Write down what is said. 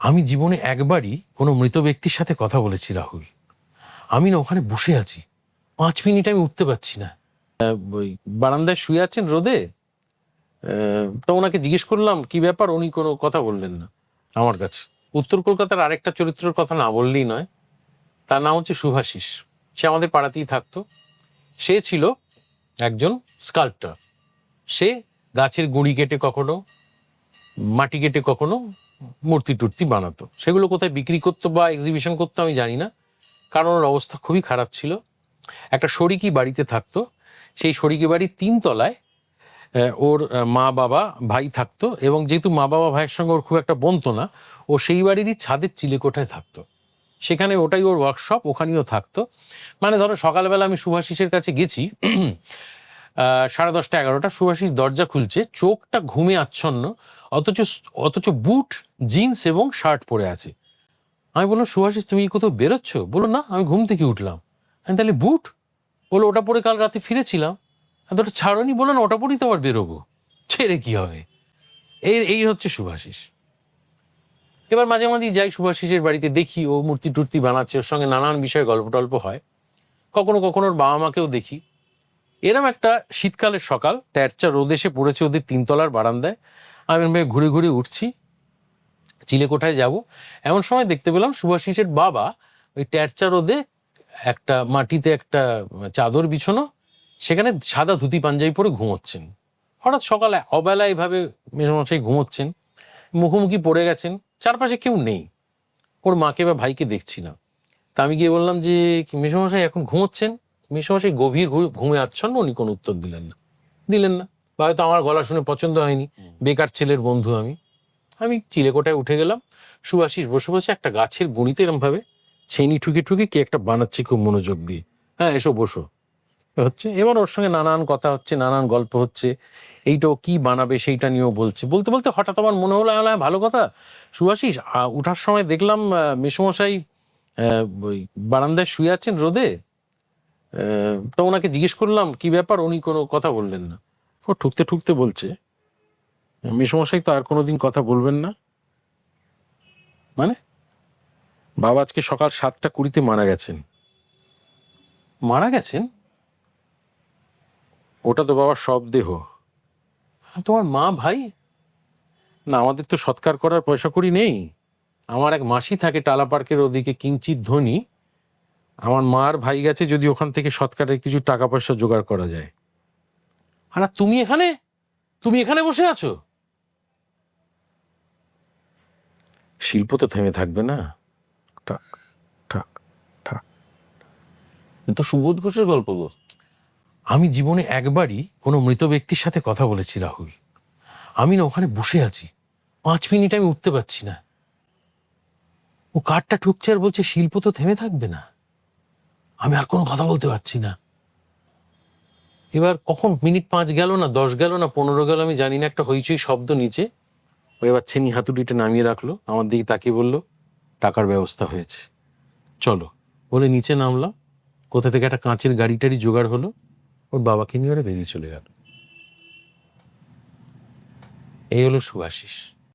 আমি জীবনে একবারই কোনো মৃত ব্যক্তির সাথে কথা বলেছি রাহুল। আমি না ওখানে বসে আছি, 5 মিনিট আমি উঠতে পারছি না। ওই বারান্দায় শুয়ে আছেন রোদে। তো ওনাকে জিজ্ঞেস করলাম কি ব্যাপার, উনি কোনো কথা বললেন না আমার কাছে। উত্তর কলকাতার আরেকটা চরিত্রের কথা না বললেই নয়, তার নাম হচ্ছে শুভাশিস। সে আমাদের পাড়াতেই থাকতো। সে ছিল একজন স্কাল্পটার। সে গাছের গুঁড়ি কেটে কখনো, মাটি কেটে কখনো মূর্তি টুর্তি বানাতো। সেগুলো কোথায় বিক্রি করতো বা এক্সিবিশন করতো আমি জানি না, কারণ ওর অবস্থা খুবই খারাপ ছিল। একটা শরিকি বাড়িতে থাকতো। সেই শরিকি বাড়ির 3 তলায় ওর মা বাবা ভাই থাকতো, এবং যেহেতু মা বাবা ভাইয়ের সঙ্গে ওর খুব একটা বনতো না, ও সেই বাড়িরই ছাদের চিলেকোঠায় থাকতো। সেখানে ওটাই ওর ওয়ার্কশপ, ওখানেও থাকতো। মানে ধরো সকালবেলা আমি শুভাশিসের কাছে গেছি 10:30 11টা, শুভাশিস দরজা খুলছে, চোখটা ঘুমে আচ্ছন্ন, অথচ অথচ বুট, জিন্স এবং শার্ট পরে আছে। আমি বললাম, শুভাশিস তুমি কি কোথাও বেরোচ্ছ? বলো না, আমি ঘুম থেকে উঠলাম। আমি তাহলে বুট? বলো ওটা পরে কাল রাতে ফিরেছিলাম। ওটা ছাড়নি? বলো না ওটা পরেই তো আবার বেরোবো। ছেড়ে কি হবে? এই এই হচ্ছে শুভাশিস। এবার মাঝে মাঝেই যাই শুভাশিসের বাড়িতে, দেখি ও মূর্তি টুর্তি বানাচ্ছে, ওর সঙ্গে নানান বিষয়ে গল্প টল্প হয়। কখনো কখনো ওর বাবা মাকেও দেখি। এরম একটা শীতকালের সকাল, তেরচা রোদ এসে পড়েছে ওদের 3 তলার বারান্দায়। আমি ঘুরে ঘুরে উঠছি, চিলেকোঠায় যাব, এমন সময় দেখতে পেলাম শুভাশিসের বাবা ওই তেরচা রোদে একটা মাটিতে একটা চাদর বিছানো, সেখানে সাদা ধুতি পাঞ্জাবি পরে ঘুমোচ্ছেন। হঠাৎ সকালে অবেলা এইভাবে মেসোমশাই ঘুমোচ্ছেন, মুখোমুখি পড়ে গেছেন, চারপাশে কেউ নেই, ওর মাকে বা ভাইকে দেখছি না। তা আমি গিয়ে বললাম যে মেসোমশাই এখন ঘুমোচ্ছেন? মেসোমশাই গভীর ঘুমে আচ্ছন্ন, উনি কোনো উত্তর দিলেন না। বা হয়তো আমার গলা শুনে পছন্দ হয়নি, বেকার ছেলের বন্ধু আমি। আমি চিলেকোঠায় উঠে গেলাম। সুভাষিস বসে বসে একটা গাছের গুঁড়িতে এরম ভাবে ছেনি ঠুকে ঠুকে কে একটা বানাচ্ছে খুব মনোযোগ দিয়ে। হ্যাঁ এসো বসো হচ্ছে। এবার ওর সঙ্গে নানান কথা হচ্ছে, নানান গল্প হচ্ছে। এইটা ও কি বানাবে সেইটা নিয়েও বলছে। বলতে বলতে হঠাৎ আমার মনে হলো, ভালো কথা সুভাষিস, উঠার সময় দেখলাম মেসোমশাই ওই বারান্দায় শুয়ে আছেন রোদে। তো ওনাকে জিজ্ঞেস করলাম কি ব্যাপার, উনি কোনো কথা বললেন না। ও ঠুকতে ঠুকতে বলছে, মেসোমশাই তো আর কোনোদিন কথা বলবেন না? মানে বাবা আজকে সকাল 7টা 20 মারা গেছেন। মারা গেছেন? ওটা তো বাবার শব দেহ। তোমার মা ভাই? না, আমাদের তো সৎকার করার পয়সা কড়ি নেই। আমার এক মাসি থাকে টালা পার্কের ওদিকে, কিঞ্চিত ধনী। আমার মার ভাই গেছে, যদি ওখান থেকে সৎকারের কিছু টাকা পয়সা জোগাড় করা যায়। আর তুমি এখানে বসে আছো? শিল্প তো থেমে থাকবে না। ঠাক ঠাক ঠাক। তো সুবোধ ঘোষের গল্প গো। আমি জীবনে একবারই কোনো মৃত ব্যক্তির সাথে কথা বলেছি রাহুল। আমি না ওখানে বসে আছি, 5 মিনিট আমি উঠতে পারছি না। ও কাঠটা ঠুকছে আর বলছে শিল্প তো থেমে থাকবে না। আমি আর কোনো কথা বলতে পারছি না। এবার কখন মিনিট 5 গেল না 10 গেল না 15 গেল আমি জানি না, একটা হইচই শব্দ নিচে। ও এবার ছেনি হাতুড়িটা নামিয়ে রাখলো, আমার দিকে তাকিয়ে বলল, টাকার ব্যবস্থা হয়েছে, চলো। বলে নিচে নামলাম। কোথা থেকে একটা কাঁচের গাড়ি টাড়ি জোগাড় হলো, ওর বাবাকে নিয়ে ওরা বেরিয়ে চলে গেল। এই হলো শুভাশিস।